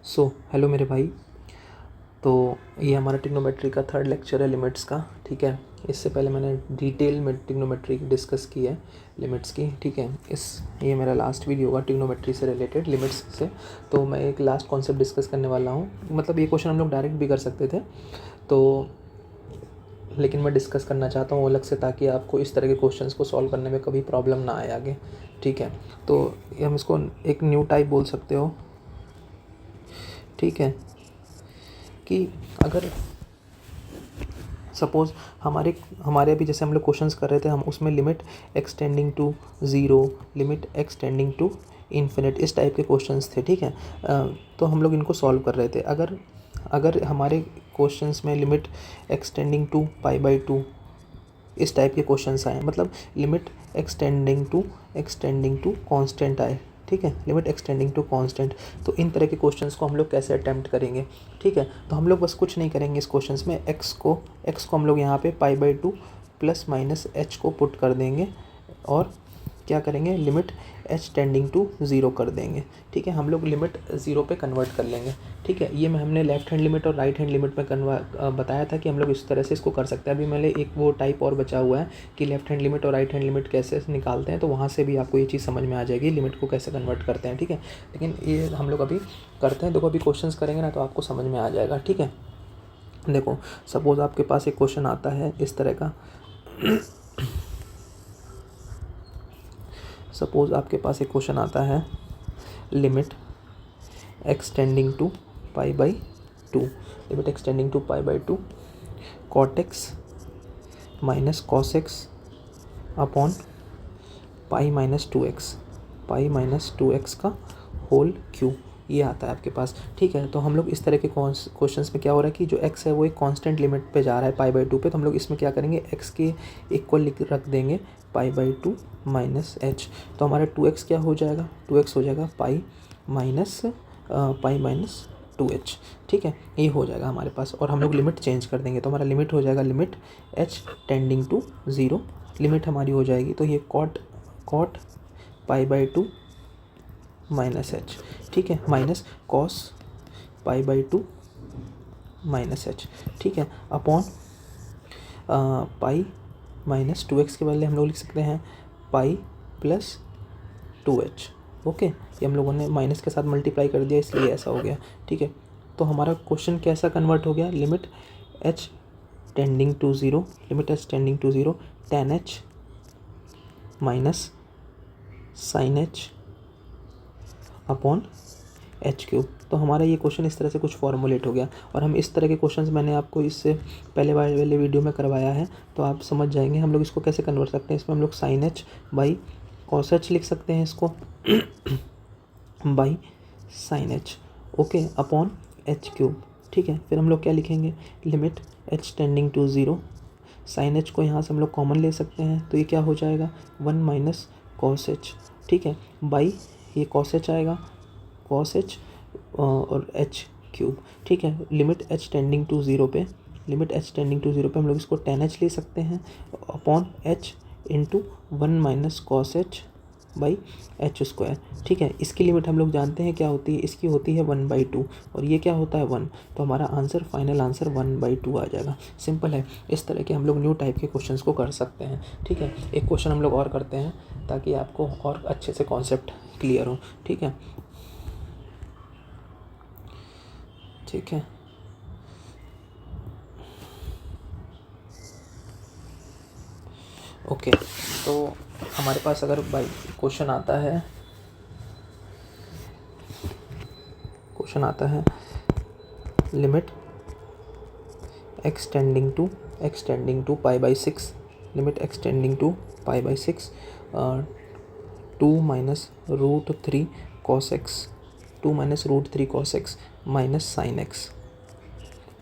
Hello मेरे भाई। तो ये हमारा ट्रिग्नोमेट्री का थर्ड लेक्चर है लिमिट्स का। ठीक है, इससे पहले मैंने डिटेल में ट्रिग्नोमेट्री डिस्कस की है लिमिट्स की। ठीक है, ये मेरा लास्ट वीडियो होगा ट्रिग्नोमेट्री से रिलेटेड लिमिट्स से। तो मैं एक लास्ट कॉन्सेप्ट डिस्कस करने वाला हूँ। मतलब ये क्वेश्चन हम लोग डायरेक्ट भी कर सकते थे, तो लेकिन मैं डिस्कस करना चाहता हूँ अलग से, ताकि आपको इस तरह के क्वेश्चंस को सॉल्व करने में कभी प्रॉब्लम ना आए आगे। ठीक है, तो हम इसको एक न्यू टाइप बोल सकते हो। ठीक है, कि अगर सपोज़ हमारे अभी जैसे हम लोग क्वेश्चंस कर रहे थे, हम उसमें limit extending to zero, limit extending to infinite, इस टाइप के क्वेश्चंस थे। ठीक है, तो हम लोग इनको सॉल्व कर रहे थे। अगर हमारे क्वेश्चंस में limit extending to pi by two इस टाइप के क्वेश्चंस आए, मतलब लिमिट एक्सटेंडिंग टू कांस्टेंट आए। ठीक है, लिमिट एक्सटेंडिंग टू कांस्टेंट, तो इन तरह के क्वेश्चंस को हम लोग कैसे अटेम्प्ट करेंगे। ठीक है, तो हम लोग बस कुछ नहीं करेंगे इस क्वेश्चंस में। एक्स को हम लोग यहाँ पे pi by two plus minus h को पुट कर देंगे और क्या करेंगे, limit H tending to zero कर देंगे। ठीक है, हम लोग लिमिट ज़ीरो पे कन्वर्ट कर लेंगे। ठीक है, ये हमने लेफ्ट हैंड लिमिट और राइट हैंड लिमिट में बताया था कि हम लोग इस तरह से इसको कर सकते हैं। अभी मैंने एक वो टाइप और बचा हुआ है कि लेफ्ट हैंड लिमिट और राइट हैंड लिमिट कैसे निकालते हैं, तो वहाँ से भी आपको ये चीज़ समझ में आ जाएगी लिमिट को कैसे कन्वर्ट करते हैं। ठीक है, लेकिन ये हम लोग अभी करते हैं। देखो, अभी क्वेश्चंस करेंगे ना तो आपको समझ में आ जाएगा। ठीक है, देखो सपोज़ आपके पास एक क्वेश्चन आता है इस तरह का। सपोज़ आपके पास एक क्वेश्चन आता है, limit extending to pi by two, limit extending to pi by two cot x minus cos x upon pi minus two x का होल क्यूब, ये आता है आपके पास। ठीक है, तो हम लोग इस तरह के क्वेश्चंस में क्या हो रहा है कि जो x है वो एक कांस्टेंट लिमिट पे जा रहा है पाई बाई टू पे, तो हम लोग इसमें क्या करेंगे, x के इक्वल रख देंगे पाई बाई टू माइनस एच। तो हमारा 2x क्या हो जाएगा, 2x हो जाएगा पाई माइनस 2h। ठीक है, ये हो जाएगा हमारे पास, और हम लोग लिमिट चेंज कर देंगे तो हमारा लिमिट हो जाएगा limit h tending to zero, limit हमारी हो जाएगी। तो ये cot pi by two minus H. ठीक है, minus cos pi by two minus H. ठीक है, upon pi minus two x के बदले हम लोग लिख सकते हैं pi plus two h. Okay, ये हम लोगों ने माइनस के साथ मल्टीप्लाई कर दिया इसलिए ऐसा हो गया। ठीक है, तो हमारा क्वेश्चन कैसा कन्वर्ट हो गया, limit H tending to zero, limit H tending to zero tan h minus sine h upon h cube. तो हमारा ये क्वेश्चन इस तरह से कुछ फॉर्मुलेट हो गया। और हम इस तरह के क्वेश्चंस मैंने आपको इससे पहले वाले वीडियो में करवाया है, तो आप समझ जाएंगे हम लोग इसको कैसे कन्वर्ट करते हैं। इसमें हम लोग sine h by cos h लिख सकते हैं, इसको by sine h, okay, upon h cube. ठीक है, फिर हम लोग क्या लिखेंगे, limit H tending to zero, sine h को यहाँ से हम लोग कॉमन ले सकते हैं, तो ये क्या हो जाएगा, वन माइनस कॉस एच। ठीक है, बाई ये कॉस एच आएगा, कॉस एच और एच क्यूब। ठीक है, limit H tending to zero पे, limit H tending to zero पे हम लोग इसको टेन एच ले सकते हैं upon H into one minus cos H by H square. ठीक है, इसकी लिमिट हम लोग जानते हैं क्या होती है, इसकी होती है 1/2 और ये क्या होता है 1, तो हमारा आंसर फाइनल आंसर 1/2 आ जाएगा। सिंपल है, इस तरह के हम लोग न्यू टाइप के क्वेश्चंस को कर सकते हैं। ठीक है, एक क्वेश्चन हम लोग और करते हैं ताकि आपको और अच्छे से कॉन्सेप्ट क्लियर हो। ठीक है, ठीक है, ओके, तो हमारे पास अगर भाई क्वेश्चन आता है limit extending to pi by six, limit extending to pi by six two minus root three cos x, two minus root three cos x minus sine x.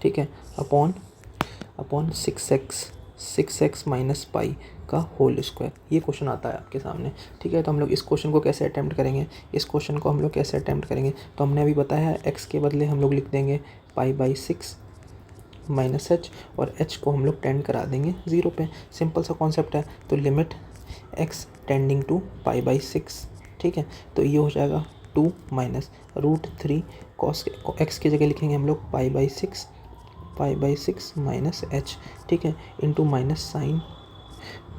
ठीक है, upon six x minus pi का whole square, ये question आता है आपके सामने। ठीक है, तो हम लोग इस क्वेश्चन को कैसे अटेम्प्ट करेंगे, तो हमने अभी बताया है एक्स के बदले हम लोग लिख देंगे पाई बाई सिक्स माइनस एच, और एच को हम लोग टेंड करा देंगे ज़ीरो पे। सिंपल सा कॉन्सेप्ट है। तो limit x tending to pi by six, ठीक है, तो ये हो जाएगा 2 माइनस √3 कॉस एक्स की जगह लिखेंगे हम लोग pi by six minus H, ठीक है, इंटू माइनस साइन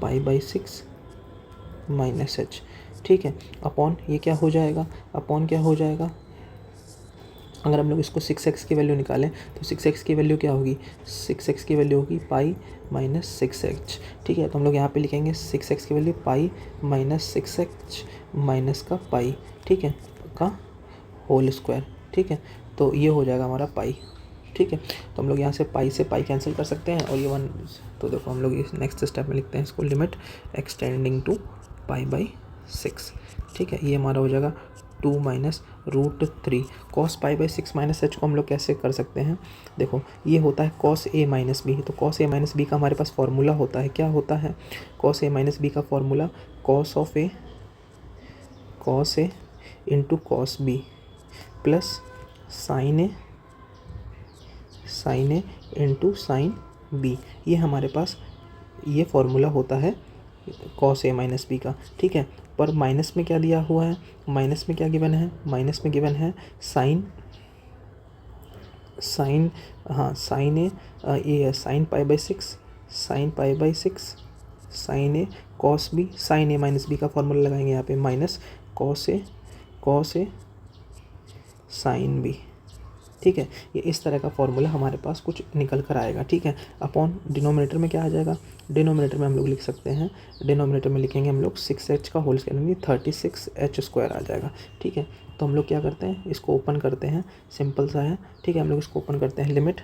पाई/6 माइनस एच, ठीक है, अपॉन ये क्या हो जाएगा, अपॉन क्या हो जाएगा, अगर हम लोग इसको 6x की वैल्यू निकालें तो 6x की वैल्यू क्या होगी, 6x की वैल्यू होगी पाई-6h, ठीक है। तो हम लोग यहाँ पे लिखेंगे 6x की वैल्यू पाई-6h माइनस का पाई, ठीक है, का होल स्क्वायर, ठीक है। तो ये हो जाएगा हमारा पाई, ठीक है। तो हम लोग यहाँ से पाई कैंसिल कर सकते हैं और ये 1, तो देखो हम लोग इस नेक्स्ट स्टेप में लिखते हैं इसको, लिमिट एक्सटेंडिंग टू पाई/6, ठीक है। ये हमारा हो जाएगा 2 माइनस √3 कॉस पाई/6 माइनस एच को हम लोग कैसे कर सकते हैं, देखो ये होता है कॉस ए माइनस बी, तो कॉस ए माइनस बी का हमारे पास फॉर्मूला होता है, क्या होता है, कॉस ए माइनस बी का formula cos A into cos B plus sine A into sine B, ये हमारे पास ये फॉर्मूला होता है कॉस ए माइनस बी का, ठीक है। पर माइनस में क्या दिया हुआ है, माइनस में क्या गिवन है, माइनस में गिवन है साइन ए साइन पाई/6 साइन ए कॉस बी, साइन ए माइनस बी का फॉर्मूला लगाएंगे यहाँ पे minus cos A sine B, ठीक है। ये इस तरह का फॉर्मूला हमारे पास कुछ निकल कर आएगा, ठीक है। अपॉन डिनोमिनेटर में क्या आ जाएगा, डिनोमिनेटर में हम लोग लिख सकते हैं, डिनोमिनेटर में लिखेंगे हम लोग 6h का होल स्क्वायर, यानी 36h² आ जाएगा, ठीक है। तो हम लोग क्या करते हैं, इसको ओपन करते हैं, सिंपल सा है, ठीक है। हम लोग इसको ओपन करते हैं, लिमिट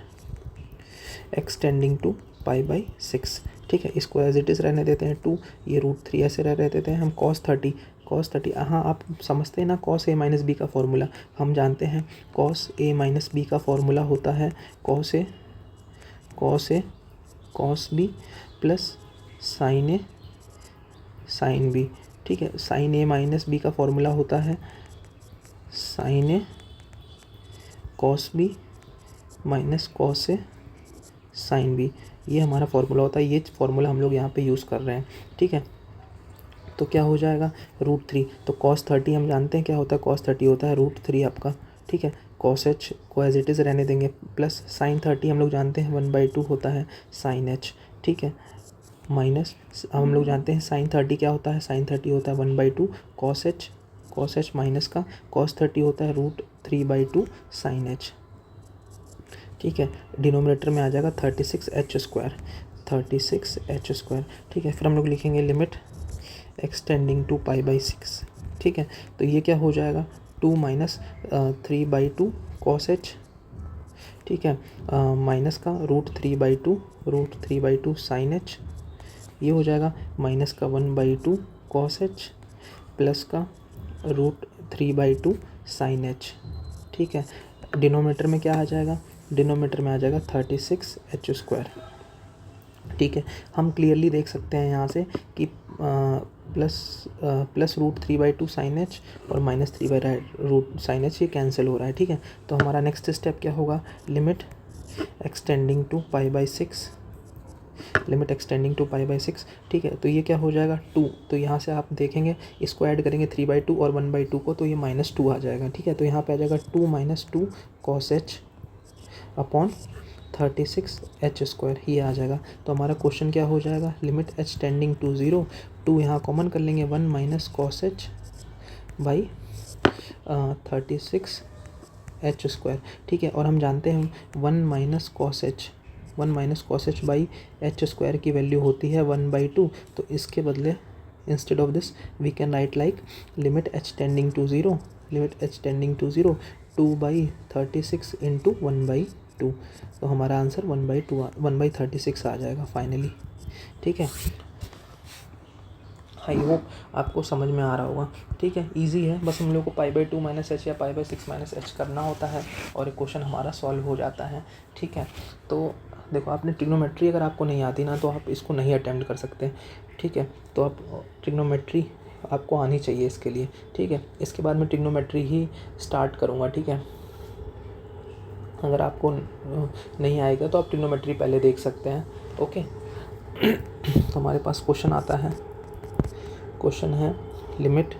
एक्सटेंडिंग टू पाई/6, ठीक है। इसको एज इट इज़ रहने देते हैं 2, ये √3 ऐसे रह देते हैं हम, cos 30, हाँ आप समझते हैं ना, cos a माइनस बी का फॉर्मूला हम जानते हैं, cos a माइनस बी का फॉर्मूला होता है cos b plus sine b, ठीक है। साइन a माइनस बी का फॉर्मूला होता है sine a cos b minus cos a sine b, ये हमारा फॉर्मूला होता है, ये फॉर्मूला हम लोग यहाँ पे यूज़ कर रहे हैं, ठीक है। तो क्या हो जाएगा √3, तो cos 30 हम जानते हैं क्या होता है, cos 30 होता है √3 आपका, ठीक है। cos h को एज इट इज़ रहने देंगे, प्लस साइन 30 हम लोग जानते हैं 1/2 होता है साइन h, ठीक है, माइनस हम लोग जानते हैं साइन 30 क्या होता है, साइन 30 होता है 1/2 cos h माइनस का cos 30 होता है √3/2 साइन h, ठीक है। डिनोमिनेटर में आ जाएगा 36h², ठीक है। फिर हम लोग लिखेंगे लिमिट एक्सटेंडिंग टू पाई/6, ठीक है। तो ये क्या हो जाएगा 2 माइनस 3/2 cos h, ठीक है, माइनस का √3/2 साइन h, ये हो जाएगा माइनस का 1/2 cos h प्लस का √3/2 साइन h, ठीक है। डिनोमिनेटर में क्या आ जाएगा, डिनोमिनेटर में आ जाएगा 36h², ठीक है। हम क्लियरली देख सकते हैं यहाँ से कि प्लस √3/2 साइन h और माइनस 3/रूट साइन h ये कैंसिल हो रहा है, ठीक है। तो हमारा नेक्स्ट स्टेप क्या होगा, लिमिट एक्सटेंडिंग टू पाई/6, लिमिट एक्सटेंडिंग टू पाई/6, ठीक है। तो ये क्या हो जाएगा 2, तो यहाँ से आप देखेंगे इसको ऐड करेंगे 3/2 और 1/2 को, तो ये -2 आ जाएगा, ठीक है। तो यहाँ पे आ जाएगा 2 - 2 cos h अपॉन 36h², ये आ जाएगा। तो हमारा क्वेश्चन क्या हो जाएगा, लिमिट h टेंडिंग टू 0, 2 यहाँ कॉमन कर लेंगे, 1 minus cos h by 36h², ठीक है। और हम जानते हैं 1 minus cos h by h² की वैल्यू होती है 1/2, तो इसके बदले instead of this we can write like limit h tending to 0, 2/36 into 1/2, तो हमारा आंसर 1/36 आ जाएगा फाइनली, ठीक है। आई होप आपको समझ में आ रहा होगा, ठीक है। इजी है, बस हम लोग को पाई/2 माइनस h या पाई/6 माइनस h करना होता है और एक क्वेश्चन हमारा सॉल्व हो जाता है, ठीक है। तो देखो आपने ट्रिग्नोमेट्री अगर आपको नहीं आती ना तो आप इसको नहीं अटेम्प्ट कर सकते, ठीक है। तो आप ट्रिग्नोमेट्री आपको आनी चाहिए इसके लिए, ठीक है। इसके बाद मैं ट्रिग्नोमेट्री ही स्टार्ट करूँगा, ठीक है। अगर आपको नहीं आएगा तो आप ट्रिग्नोमेट्री पहले देख सकते हैं, ओके। तो हमारे पास क्वेश्चन आता है, क्वेश्चन है limit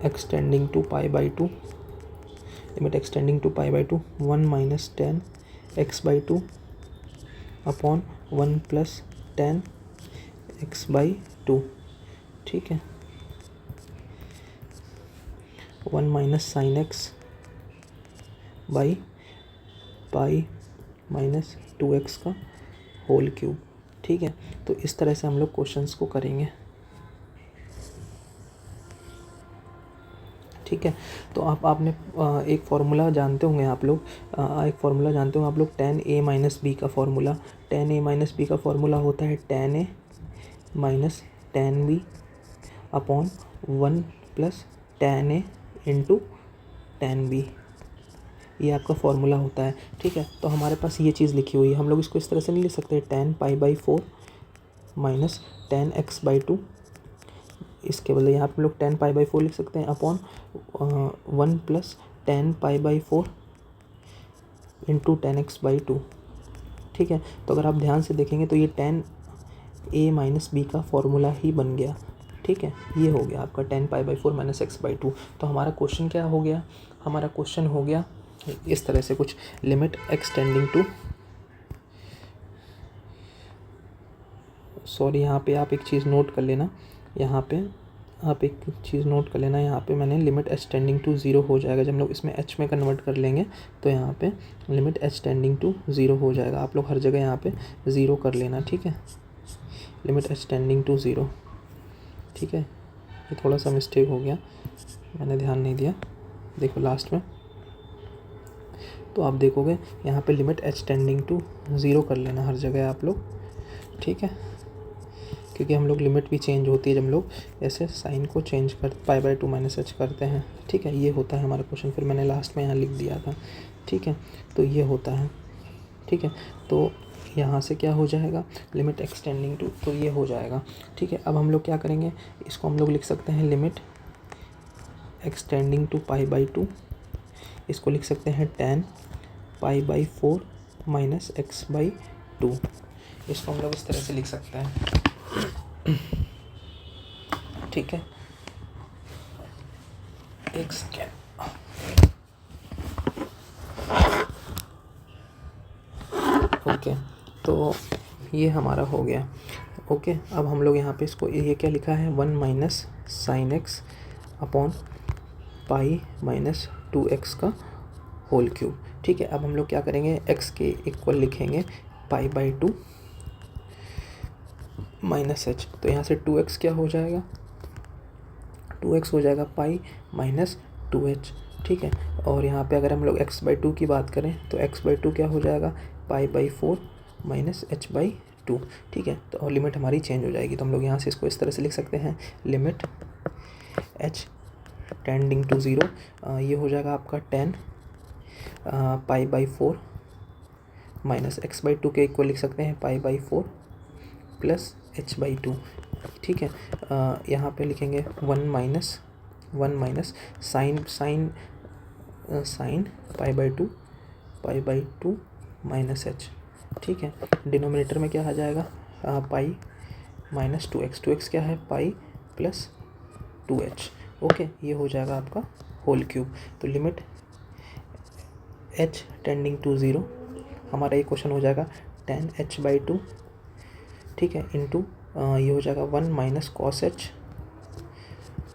extending to pi by two, limit extending to pi by two 1 minus 10 x by two upon 1 plus 10 x by two, ठीक है, 1 minus sine x by pi minus 2x का whole cube, ठीक है। तो इस तरह से हम लोग क्वेश्चंस को करेंगे, ठीक है। तो आपने एक फार्मूला जानते होंगे आप लोग, एक फार्मूला जानते होंगे आप लोग, tan a माइनस बी का formula, tan a minus B का फार्मूला होता है tan a minus tan b upon 1 plus tan a into tan b, ये आपका फार्मूला होता है, ठीक है। तो हमारे पास ये चीज़ लिखी हुई है, हम लोग इसको इस तरह से नहीं लिख सकते tan pi by 4 minus tan x by 2, इसके बदले यहाँ पे हम लोग tan पाई बाई 4 लिख सकते हैं upon 1 plus tan pi by 4 into tan x by 2, ठीक है। तो अगर आप ध्यान से देखेंगे तो ये tan a माइनस बी का फार्मूला ही बन गया, ठीक है। ये हो गया आपका tan pi by 4 minus x by 2। तो हमारा क्वेश्चन क्या हो गया, हमारा क्वेश्चन हो गया इस तरह से कुछ, लिमिट एक्सटेंडिंग टू, सॉरी यहाँ पे आप एक चीज़ नोट कर लेना, यहाँ पे आप एक चीज़ नोट कर लेना, यहाँ पे मैंने लिमिट एक्सटेंडिंग टू 0 हो जाएगा, जब हम लोग इसमें h में कन्वर्ट कर लेंगे तो यहाँ पे लिमिट एक्सटेंडिंग टू 0 हो जाएगा। आप लोग हर जगह यहाँ पे 0 कर लेना, ठीक है, लिमिट एक्सटेंडिंग टू 0, ठीक है। ये थोड़ा सा मिस्टेक हो गया, मैंने ध्यान नहीं दिया, देखो लास्ट में, तो आप देखोगे यहाँ पे लिमिट एक्सटेंडिंग टू 0 कर लेना हर जगह आप लोग, ठीक है, क्योंकि हम लोग लिमिट भी चेंज होती है जब हम लोग ऐसे साइन को चेंज कर पाई बाई 2 माइनस एच करते हैं, ठीक है। ये होता है हमारा क्वेश्चन, फिर मैंने लास्ट में यहाँ लिख दिया था, ठीक है। तो ये होता है, ठीक है। तो यहाँ से क्या हो जाएगा, लिमिट एक्सटेंडिंग टू, तो ये हो जाएगा, ठीक है। अब हम लोग क्या करेंगे, इसको हम लोग लिख सकते हैं limit extending to pi by 2, इसको लिख सकते हैं tan pi by 4 minus x by 2, इसको हम लोग इस तरह से लिख सकते हैं, ठीक है। एक सेकेंड, ओके, तो ये हमारा हो गया, ओके। अब हम लोग यहाँ पे इसको, ये क्या लिखा है, 1 minus sine x upon pi minus 2x का होल क्यूब, ठीक है। अब हम लोग क्या करेंगे, x के इक्वल लिखेंगे पाई बाई 2 माइनस एच, तो यहाँ से 2x क्या हो जाएगा, 2x हो जाएगा पाई माइनस 2h, ठीक है। और यहाँ पे अगर हम लोग x बाई 2 की बात करें तो x बाई 2 क्या हो जाएगा, पाई बाई 4 माइनस h बाई 2, ठीक है। तो और लिमिट हमारी चेंज हो जाएगी, तो हम लोग यहाँ से इसको इस तरह से लिख सकते हैं, लिमिट h टेंडिंग टू 0, ये हो जाएगा आपका tan pi by 4 minus x by 2 के इक्वल लिख सकते हैं पाई बाई 4 प्लस h बाई 2, ठीक है। यहाँ पे लिखेंगे 1 minus sine pi by 2 minus h, ठीक है। डिनोमिनेटर में क्या आ जाएगा, पाई माइनस 2x क्या है, पाई प्लस 2h, ओके। ये हो जाएगा आपका होल क्यूब। तो लिमिट h टेंडिंग टू 0, हमारा ये क्वेश्चन हो जाएगा tan h बाई 2, ठीक है, इंटू ये हो जाएगा 1 minus cos h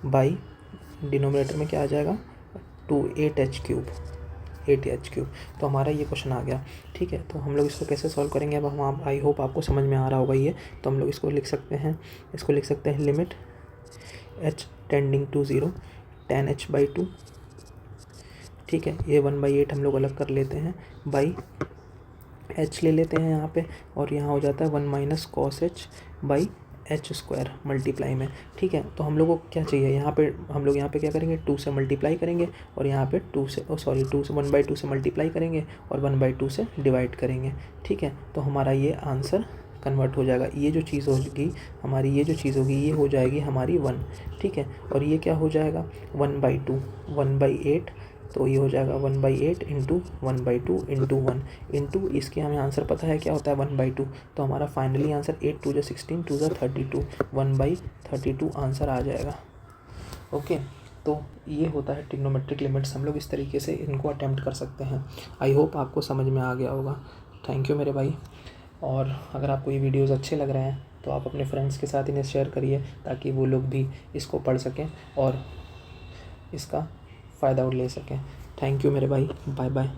by, denominator में क्या आ जाएगा, 8h क्यूब। तो हमारा ये क्वेश्चन आ गया, ठीक है। तो हम लोग इसको कैसे सॉल्व करेंगे, अब हम, आई होप आपको समझ में आ रहा होगा ये। तो हम लोग इसको लिख सकते हैं, limit h tending to 0 tan h by 2, ठीक है। ये 1/8 हम लोग अलग कर लेते हैं, बाई h ले लेते हैं यहाँ पे, और यहाँ हो जाता है 1 minus cos h by h square multiply में, ठीक है। तो हम लोग को क्या चाहिए, यहाँ पे हम लोग यहाँ पे क्या करेंगे, 2 से मल्टीप्लाई करेंगे, और यहाँ पे 2 से 1/2 से मल्टीप्लाई करेंगे और 1/2 से डिवाइड करेंगे, ठीक है। तो हमारा ये आंसर कन्वर्ट हो जाएगा, ये जो चीज़ होगी हमारी, ये हो जाएगी हमारी 1, ठीक है। और ये क्या हो जाएगा, 1/2 1/8, तो ये हो जाएगा 1/8 इंटू 1/2 इंटू 1 इंटू, इसके हमें आंसर पता है क्या होता है 1/2, तो हमारा फाइनली आंसर 8 2 16 2 32, 1/32 आंसर आ जाएगा, ओके। तो ये होता है ट्रिग्नोमेट्रिक लिमिट्स। हम लोग इस तरीके से इनको अटेम्प्ट कर सकते हैं। आई होप आपको समझ में आ गया होगा। थैंक यू मेरे भाई। और अगर आपको ये वीडियोज़ अच्छे लग रहे हैं तो आप अपने फ्रेंड्स के साथ इन्हें शेयर करिए, ताकि वो लोग भी इसको पढ़ सकें और इसका फ़ायदा ले सकें। थैंक यू मेरे भाई। Bye bye.